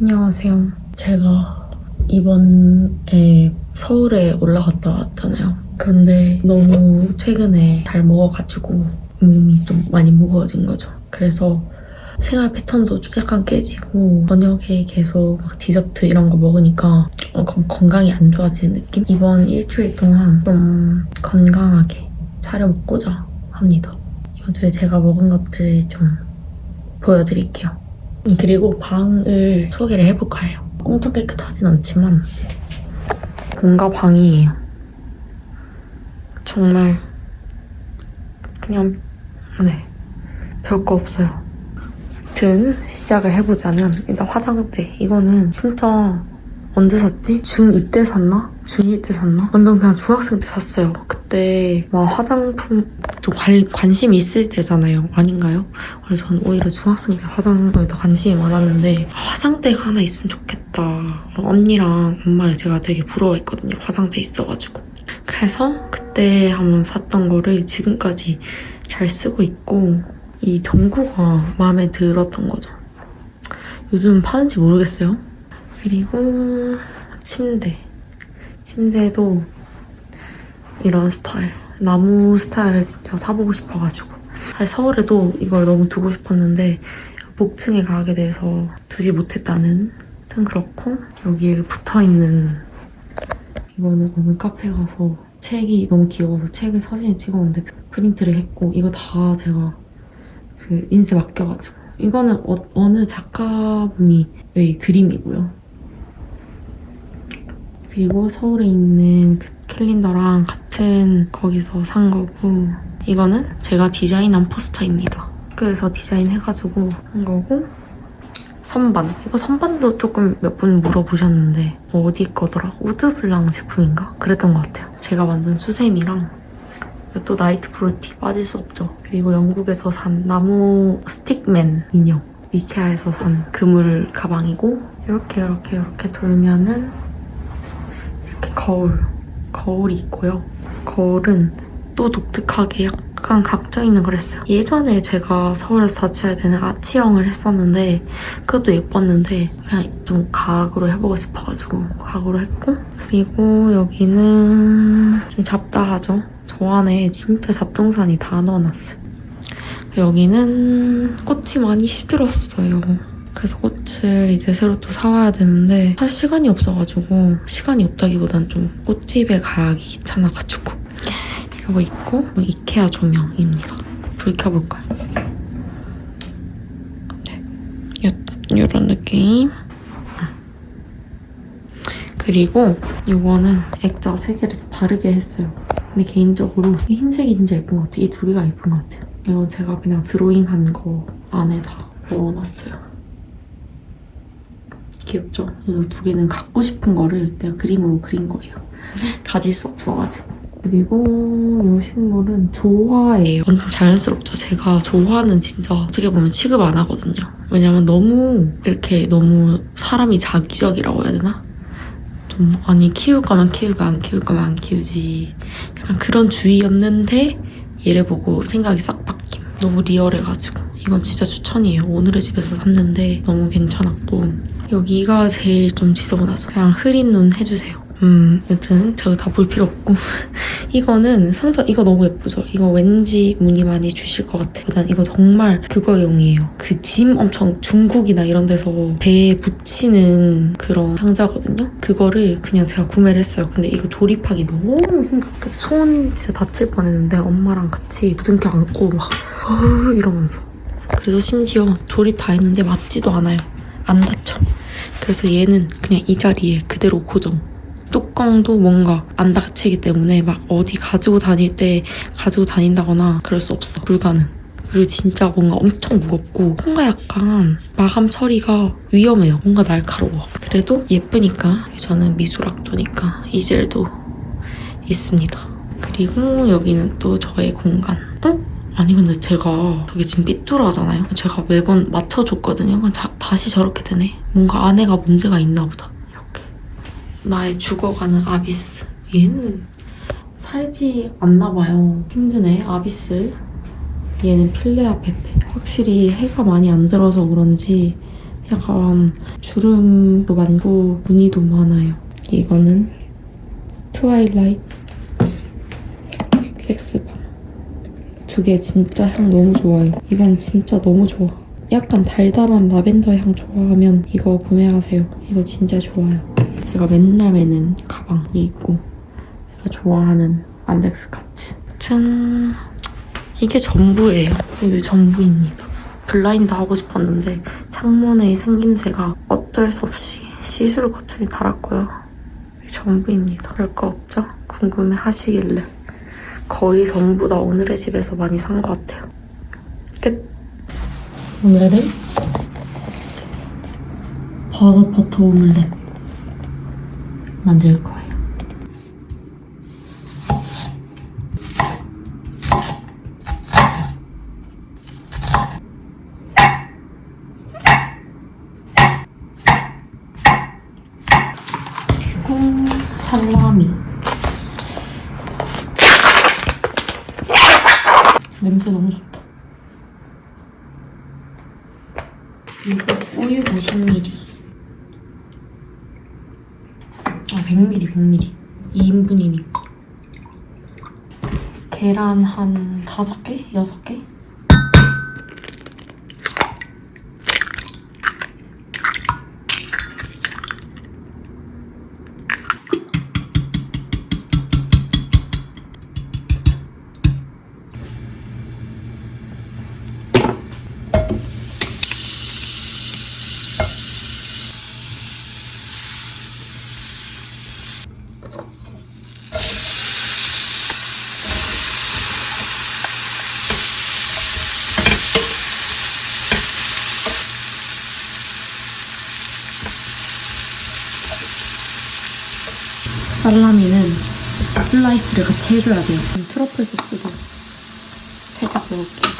안녕하세요. 제가 이번에 서울에 올라갔다 왔잖아요. 그런데 너무 최근에 잘 먹어가지고 몸이 좀 많이 무거워진 거죠. 그래서 생활 패턴도 좀 약간 깨지고 저녁에 계속 막 디저트 이런 거 먹으니까 건강이 안 좋아지는 느낌? 이번 일주일 동안 좀 건강하게 차려 먹고자 합니다. 이번 주에 제가 먹은 것들을 좀 보여드릴게요. 그리고 방을 소개를 해볼까 해요. 엄청 깨끗하진 않지만 뭔가 방이에요. 정말 그냥 별거 없어요. 아무튼 시작을 해보자면 일단 화장대. 이거는 진짜 언제 샀지? 중2 때 샀나? 중2 때 샀나? 완전 그냥 중학생 때 샀어요. 그때 막 화장품 좀 관심 있을 때잖아요. 아닌가요? 그래서 저는 오히려 중학생 때 화장에 더 관심이 많았는데 화장대가 하나 있으면 좋겠다. 언니랑 엄마를 제가 되게 부러워했거든요. 화장대 있어가지고. 그래서 그때 한번 샀던 거를 지금까지 잘 쓰고 있고 이 전구가 마음에 들었던 거죠. 요즘 파는지 모르겠어요. 그리고 침대도 이런 스타일, 나무 스타일 진짜 사보고 싶어가지고 사실 서울에도 이걸 너무 두고 싶었는데 목층에 가게 돼서 두지 못했다는 튼 그렇고 여기에 붙어있는 이거는 오늘 카페 가서 책이 너무 귀여워서 책을 사진을 찍었는데 프린트를 했고 이거 다 제가 그 인쇄 맡겨가지고 이거는 어느 작가분이 여기 그림이고요. 그리고 서울에 있는 그 캘린더랑 같은 거기서 산 거고 이거는 제가 디자인한 포스터입니다. 그래서 디자인해가지고 한 거고 선반. 이거 선반도 조금 몇 분 물어보셨는데 어디 거더라? 우드블랑 제품인가? 그랬던 것 같아요. 제가 만든 수세미랑 또 나이트 프루티 빠질 수 없죠. 그리고 영국에서 산 나무 스틱맨 인형. 이케아에서 산 그물 가방이고 이렇게 돌면은 이렇게 거울이 있고요. 거울은 또 독특하게 약간 각져 있는 걸 했어요. 예전에 제가 서울에서 자취할 때는 아치형을 했었는데 그것도 예뻤는데 그냥 좀 가구로 해보고 싶어가지고 가구로 했고 그리고 여기는 좀 잡다하죠. 저 안에 진짜 잡동사니 다 넣어놨어요. 여기는 꽃이 많이 시들었어요. 그래서 꽃을 이제 새로 또 사와야 되는데 살 시간이 없어가지고 시간이 없다기보단 좀 꽃집에 가기 귀찮아가지고 이거 있고 이케아 조명입니다. 불 켜볼까요? 네, 이런 느낌. 그리고 이거는 액자 3개를 다르게 했어요. 근데 개인적으로 이 흰색이 진짜 예쁜 것 같아요. 이 2개가 예쁜 것 같아요. 이건 제가 그냥 드로잉한 거 안에 다 넣어놨어요. 귀엽죠? 이 2개는 갖고 싶은 거를 내가 그림으로 그린 거예요. 가질 수 없어가지고. 그리고 이 식물은 조화예요. 완전 자연스럽죠? 제가 조화는 진짜 어떻게 보면 취급 안 하거든요. 왜냐면 너무 사람이 자기적이라고 해야 되나? 좀 아니 키울 거면 키우고 안 키울 거면 안 키우지 약간 그런 주의였는데 얘를 보고 생각이 싹 바뀜. 너무 리얼해가지고 이건 진짜 추천이에요. 오늘의 집에서 샀는데 너무 괜찮았고 여기가 제일 좀 지저분하죠. 그냥 흐린 눈 해주세요. 여튼 저거 다 볼 필요 없고 이거는 상자 이거 너무 예쁘죠? 이거 왠지 문의 많이 주실 것 같아요. 일단 이거 정말 그거용이에요. 그 짐 엄청 중국이나 이런 데서 배에 붙이는 그런 상자거든요. 그거를 그냥 제가 구매를 했어요. 근데 이거 조립하기 너무 힘들어. 손 진짜 다칠 뻔했는데 엄마랑 같이 부둥켜 안고 막 이러면서 그래서 심지어 조립 다 했는데 맞지도 않아요. 안 다쳐. 그래서 얘는 그냥 이 자리에 그대로 고정. 뚜껑도 뭔가 안 닫히기 때문에 막 어디 가지고 다닌다거나 그럴 수 없어. 불가능. 그리고 진짜 뭔가 엄청 무겁고 뭔가 약간 마감 처리가 위험해요. 뭔가 날카로워. 그래도 예쁘니까 저는 미술학도니까 이 젤도 있습니다. 그리고 여기는 또 저의 공간. 아니 근데 제가 저게 지금 삐뚤어하잖아요. 제가 매번 맞춰줬거든요. 다시 저렇게 되네. 뭔가 안에가 문제가 있나 보다. 나의 죽어가는 아비스. 얘는 살지 않나 봐요. 힘드네, 아비스. 얘는 필레아 페페. 확실히 해가 많이 안 들어서 그런지 약간 주름도 많고 무늬도 많아요. 이거는 트와일라이트 섹스밤. 두 개 진짜 향 너무 좋아요. 이건 진짜 너무 좋아. 약간 달달한 라벤더 향 좋아하면 이거 구매하세요. 이거 진짜 좋아요. 제가 맨날 매는 가방이 있고 제가 좋아하는 알렉스 카츠. 짠! 이게 전부예요. 이게 전부입니다. 블라인드 하고 싶었는데 창문의 생김새가 어쩔 수 없이 시스루 커튼이 달았고요. 이게 전부입니다. 별거 없죠? 궁금해 하시길래 거의 전부 다 오늘의 집에서 많이 산 것 같아요. 끝! 오늘은 버섯 버터 오믈렛 만들 거예요. 그리고 살라미. 냄새 너무 좋다. 그리고 우유 50ml. 100ml. 2인분이니까. 계란 한 5개? 6개? 살라미는 슬라이스를 같이 해줘야 돼요. 트러플 소스도 살짝 넣을게요.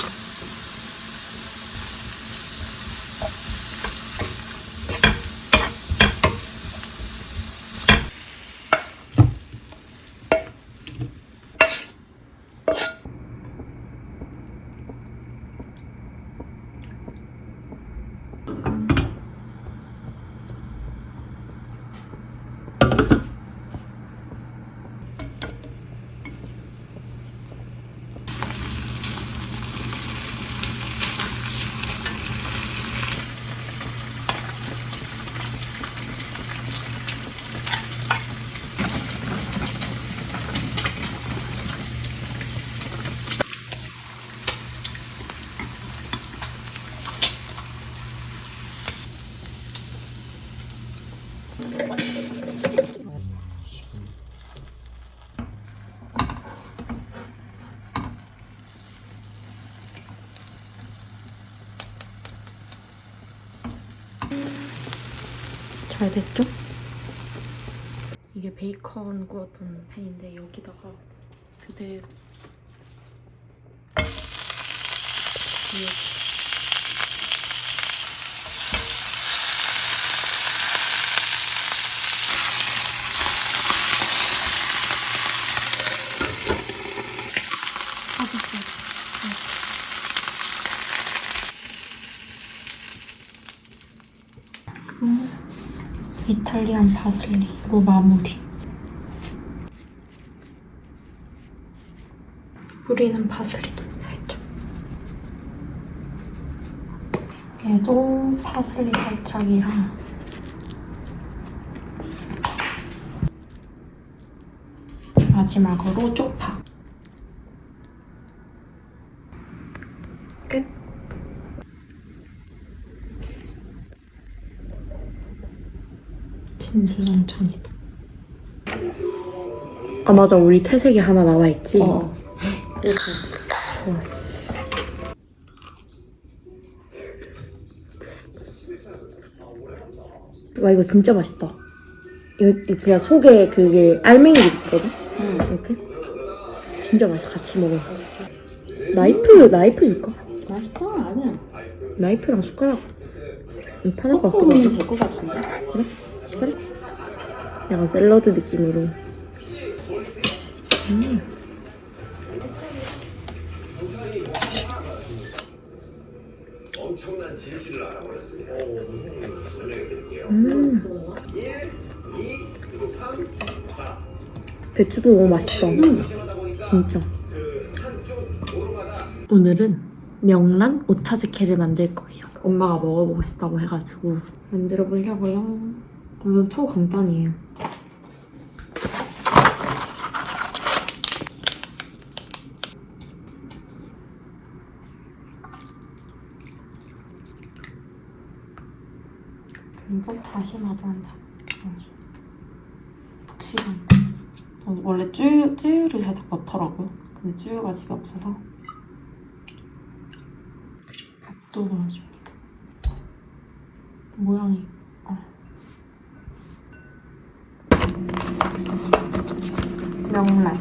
잘 됐죠? 이게 베이컨 구웠던 팬인데 여기다가 그대로 이탈리안 파슬리로 마무리. 뿌리는 파슬리도 살짝. 얘도 파슬리 살짝이랑 마지막으로 쪽파. 끝. 진수성찬이다. 아 맞아, 우리 태색이 하나 남아있지? 좋았어. 와 이거 진짜 맛있다. 이거 진짜 속에 그게 알맹이도 있거든? 이렇게? 진짜 맛있어. 같이 먹어. 나이프 줄까? 맛있어? 아니야. 나이프랑 숟가락 편할 것 같기도 하고. 될것 같은데? 그래? 그래? 약간 샐러드 느낌으로. 엄청난 진실을 알아버렸습니다. 배추도 너무 맛있어. 진짜. 오늘은 명란 오차즈케를 만들 거예요. 엄마가 먹어보고 싶다고 해가지고 만들어 보려고요. 이건 초간단이에요. 그리고 다시마도 한 잔 넣어줘. 푹 식은 거. 원래 쯔유를 살짝 넣더라고요. 근데 쯔유가 집에 없어서 밥도 넣어줘. 모양이 명란.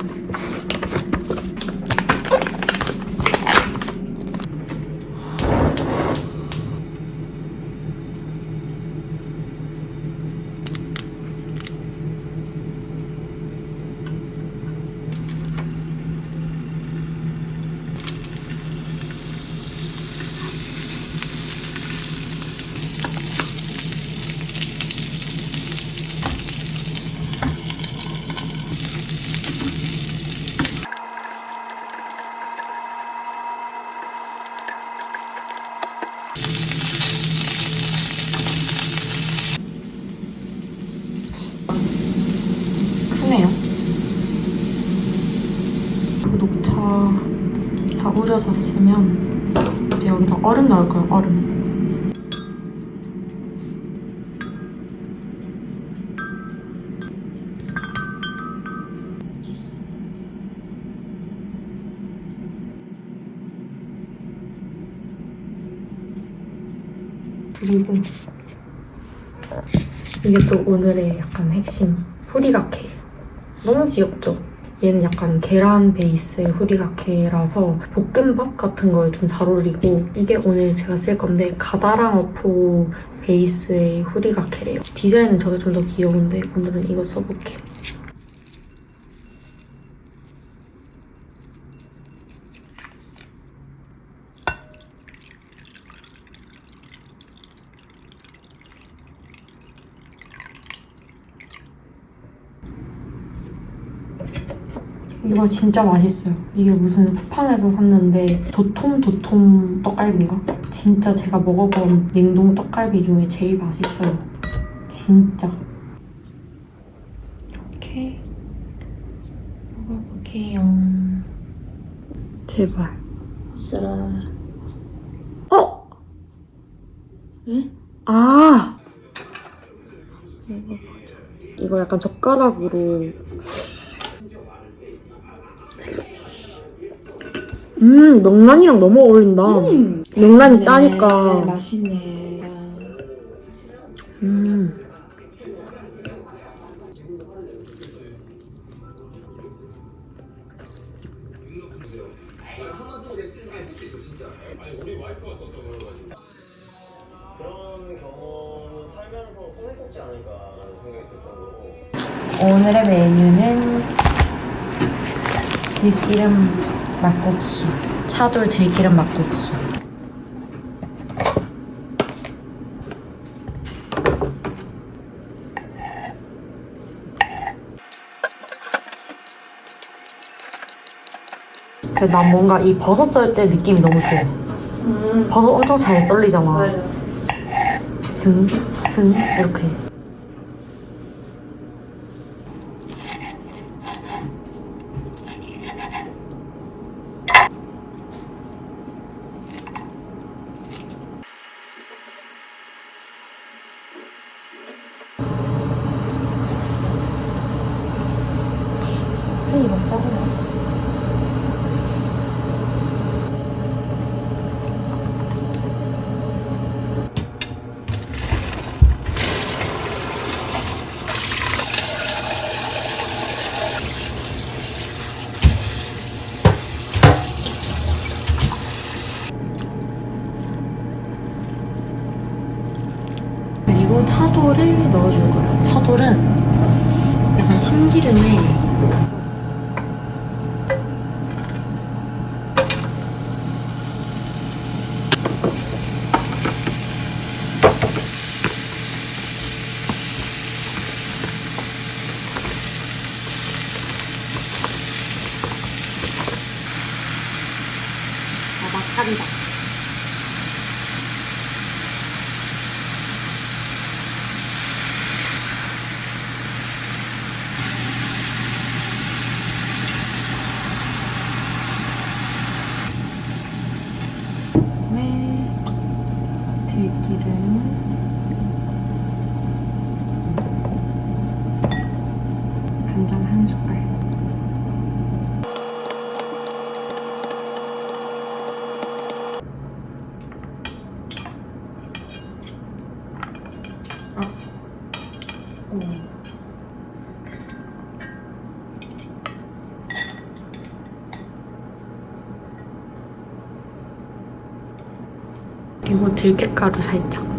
크네요. 녹차 다 우려졌으면 이제 여기다 얼음 넣을 거예요. 얼음. 그리고 이게 또 오늘의 약간 핵심 후리가케. 너무 귀엽죠? 얘는 약간 계란 베이스의 후리가케라서 볶음밥 같은 거에 좀 잘 어울리고, 이게 오늘 제가 쓸 건데 가다랑어포 베이스의 후리가케래요. 디자인은 저게 좀 더 귀여운데 오늘은 이거 써볼게요. 이거 진짜 맛있어요. 이게 무슨 쿠팡에서 샀는데 도톰 떡갈비인가? 진짜 제가 먹어본 냉동 떡갈비 중에 제일 맛있어요. 진짜. 이렇게 먹어볼게요. 제발. 쓰라. 어? 에? 아! 먹어보자. 이거 약간 젓가락으로. 명란이랑 너무 어울린다. 명란이 짜니까. 맛있네. 그런 경험은 살면서 손에 꼽지 않을까라는 생각이 들 정도로. 오늘의 메뉴는 들기름 막국수. 차돌 들기름 막국수. 근데 난 뭔가 이 버섯 썰 때 느낌이 너무 좋아. 버섯 엄청 잘 썰리잖아. 맞아. 승 이렇게. 회의 먹자고. 그리고 차돌을 넣어줄 거예요. 차돌은 약간 참기름에 이거 들깨가루 살짝.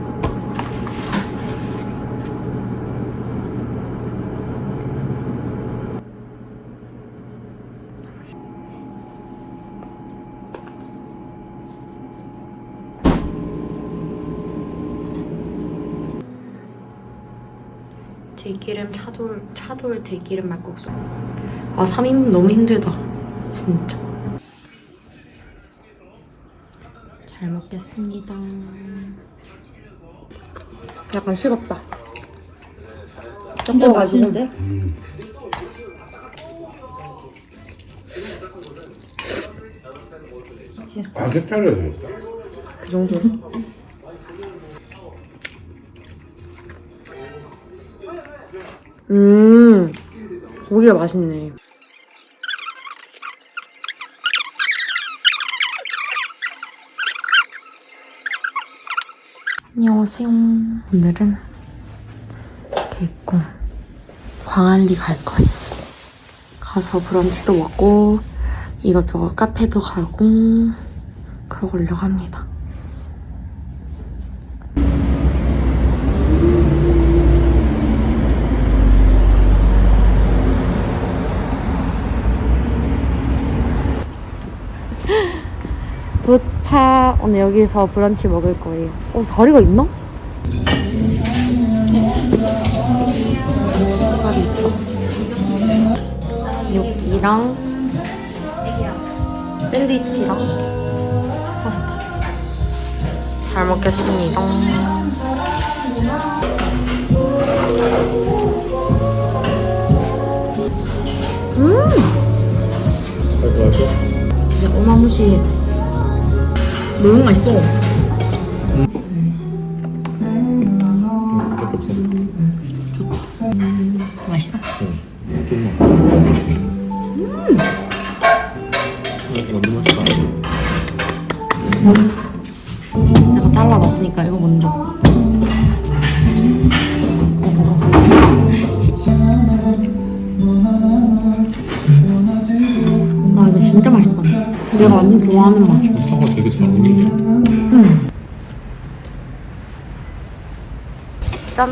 들기름 차돌 들기름 막국수. 아 3인분 너무 힘들다 진짜. 잘 먹겠습니다. 약간 식었다. 근데 맛있는데? 아, 색깔이야 되겠다. 그 정도. 고기가 맛있네. 안녕하세요. 오늘은 이렇게 입고 광안리 갈 거예요. 가서 브런치도 먹고 이것저것 카페도 가고 그러려고 합니다. 도착! 오늘 여기서 브런치 먹을 거예요. 자리가 있나? 여기랑 샌드위치랑 파스타. 잘 먹겠습니다. 맛있어? 진짜 어마무시해. 너무 맛있어. 맛있어? 조금만. 완전 맛있다. 내가 잘라놨으니까 이거 먼저. 아 이거 진짜 맛있다. 내가 완전 좋아하는 맛. 사과 되게 잘 어울리네. 짠!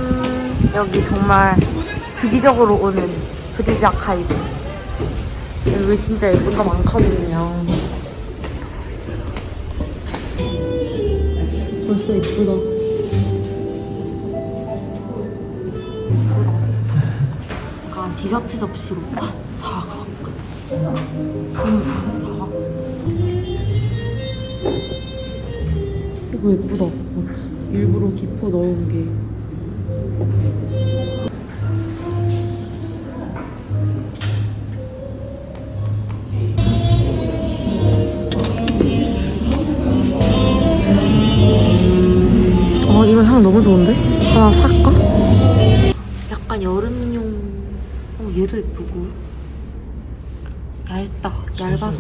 여기 정말 주기적으로 오는 브리지 아카이브. 여기 진짜 예쁜 거 많거든요. 벌써 예쁘다. 약간 디저트 접시로. 사과. 사과. 이거 예쁘다. 맞지? 일부러 기포 넣은 게. 이거 향 너무 좋은데? 하나 살까? 약간 여름용. 얘도 예쁘고. 얇아서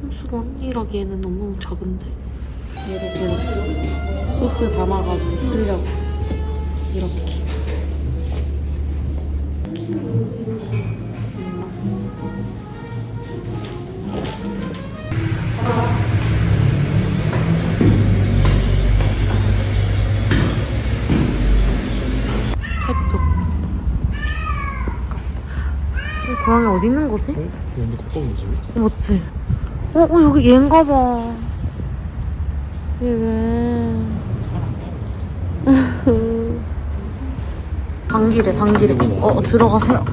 손수건이라기에는 너무 작은데. 얘도 골랐어. 소스 담아가지고 쓰려고. 이렇게. 고양이 어디 있는 거지? 완전 가까운데 지금? 맞지? 여기 얘인가 봐. 얘 왜? 당길에. 들어가세요.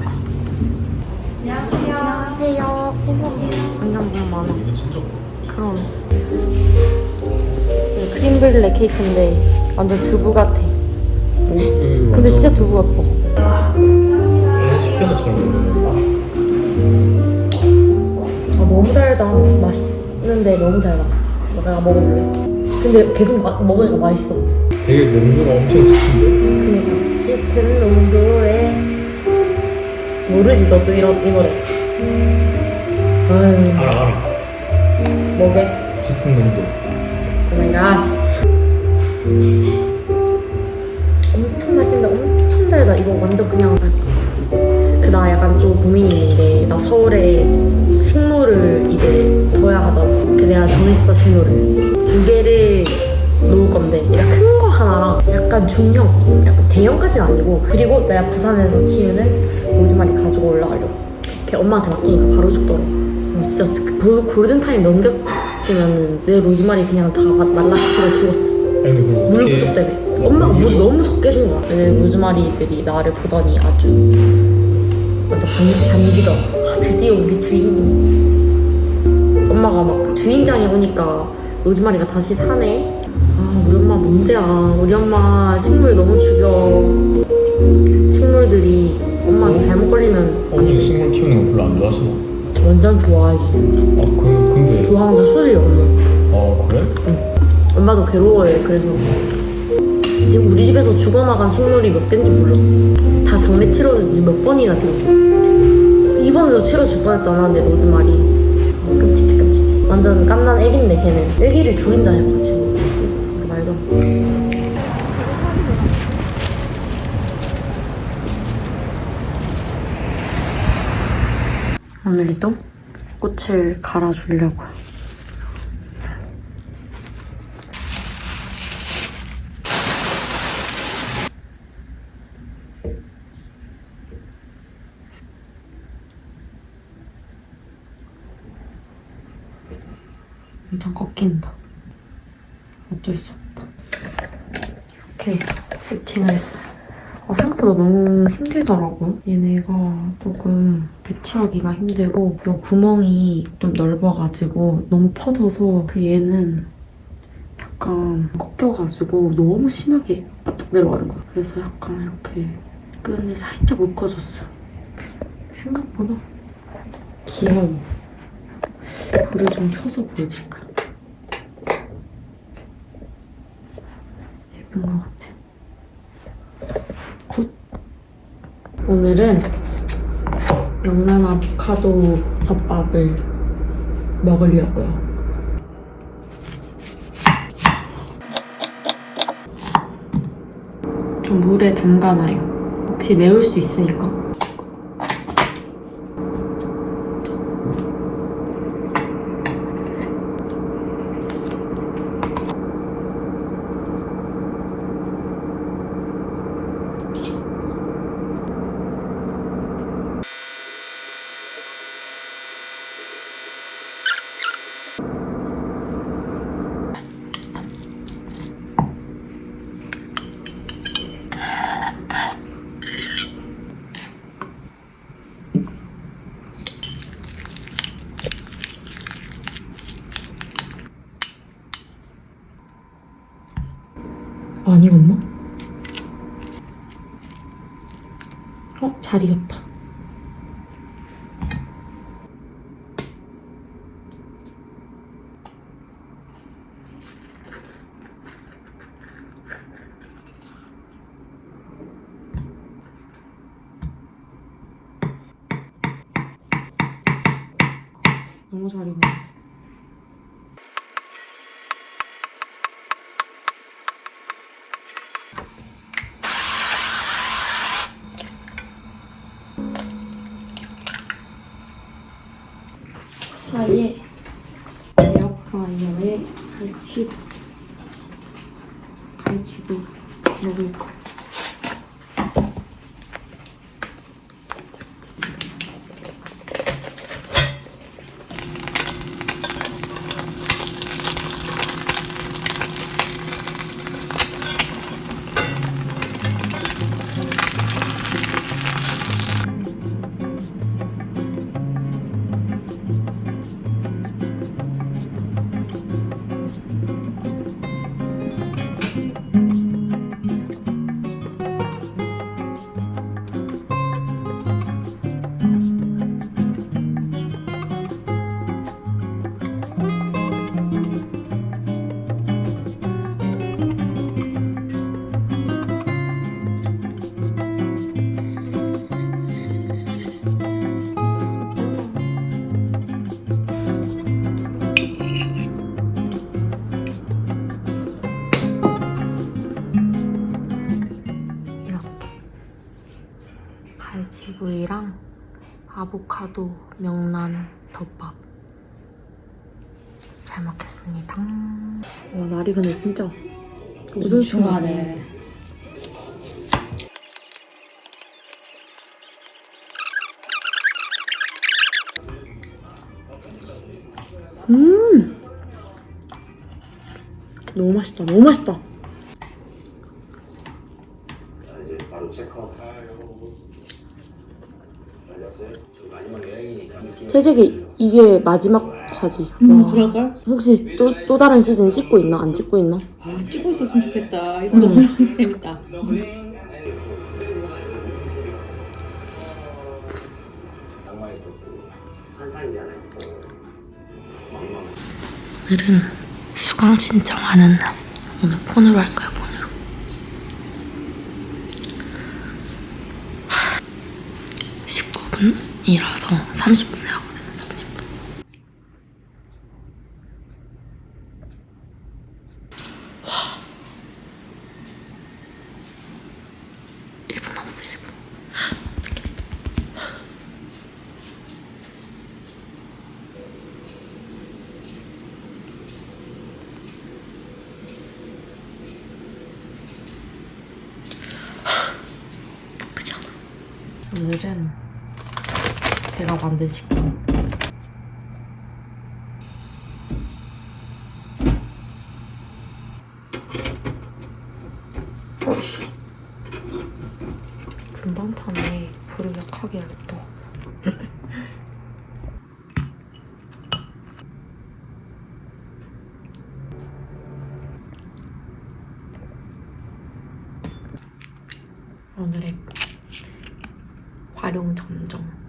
안녕하세요. 완전 너무 많아. 이건 진짜 그럼. 크림블레 케이크인데 완전 두부 같아. 근데 진짜 두부 같아. 식혜가 잘 어울리네. 너무 달다. 맛있는데 너무 달다. 내가 먹어볼래. 근데 계속 먹으니까 맛있어. 되게 농도가 엄청 짙은데? 그니까 짙은 농도에 모르지 너도 이 노래. 아유 알아. 뭐게? 짙은 농도. 오마이갓. 엄청 맛있는데 엄청 달다 나 이거 완전 그냥 나 약간 또 고민이 있는데 나 서울에 식물을 이제 둬야 하잖아. 내가 정했어 식물을 2개를 놓을 건데 약간 큰 거 하나랑 약간 중형, 약간 대형까지는 아니고 그리고 내가 부산에서 키우는 로즈마리 가지고 올라가려고 이렇게 엄마한테 맡기니까 바로 죽더라고. 진짜 그 골든타임 넘겼으면 내 로즈마리 그냥 다 말라 죽었어. 아니 그거 물 어떻게 부족 때문에 엄마가 물 너무 적게 준 거야. 근데 로즈마리들이 나를 보더니 아주 완전 반기더라. 드디어 우리 주인공. 엄마가 막 주인장에 오니까 로즈마리가 다시 사네. 우리 엄마 문제야. 우리 엄마 식물 너무 죽여. 식물들이 엄마한테 잘못 걸리면 어머니 식물 키우는 거 별로 안 좋아하시나? 완전 좋아하지. 근데 좋아하는 소리 없네. 그래? 엄마도 괴로워해. 그래서 지금 우리 집에서 죽어나간 식물이 몇 개인지 몰라. 다 장례 치러지 몇 번이나 지금. 이번에도 치러줄 뻔했잖아 내 로즈마리. 끔찍해 끔찍해. 완전 깜난 애기인데 걔는 애기를 죽인다 해가지고 진짜 말도 안 돼. 오늘도 꽃을 갈아주려고요. 엄청 꺾인다. 어쩔 수 없다. 이렇게 세팅을 했어요. 생각보다 너무 힘들더라고요. 얘네가 조금 배치하기가 힘들고 이 구멍이 좀 넓어가지고 너무 퍼져서 그리고 얘는 약간 꺾여가지고 너무 심하게 바짝 내려가는 거야. 그래서 약간 이렇게 끈을 살짝 묶어줬어요. 생각보다 귀여워. 불을 좀 켜서 보여드릴까요? 예쁜 것 같아요. 굿! 오늘은 명란 아보카도 덮밥을 먹으려고요. 좀 물에 담가놔요. 혹시 매울 수 있으니까. 안 익었나? 잘 익었다. 너무 잘 익었네. 사이에 에어프라이어에 갈치도 먹을 거. 갈치구이랑 아보카도 명란 덮밥 잘 먹겠습니다. 와 날이 근데 진짜 우중충하네. 너무 맛있다. 너무 맛있다. 이제 바로 체크아웃. 알렸어요? 저 마지막 여행이니까 느낌. 태색이 이게 마지막 화지. 와. 그럴걸? 혹시 또 다른 시즌 찍고 있나? 안 찍고 있나? 아, 찍고 있었으면 좋겠다. 이거 너무 재밌다. 낭만있었고 한상이잖아요. 오늘은 수강 신청하는 날. 오늘 폰으로 할까요? 폰으로. 19분이라서 30분에 하거든요. 30분. 와. 1분 남았어. 1분. 어떡해. 나쁘지 않아. 오늘은 제가 만든 식품. 금방탄에 불을 약하게 해야겠다. 오늘의 활용 점정.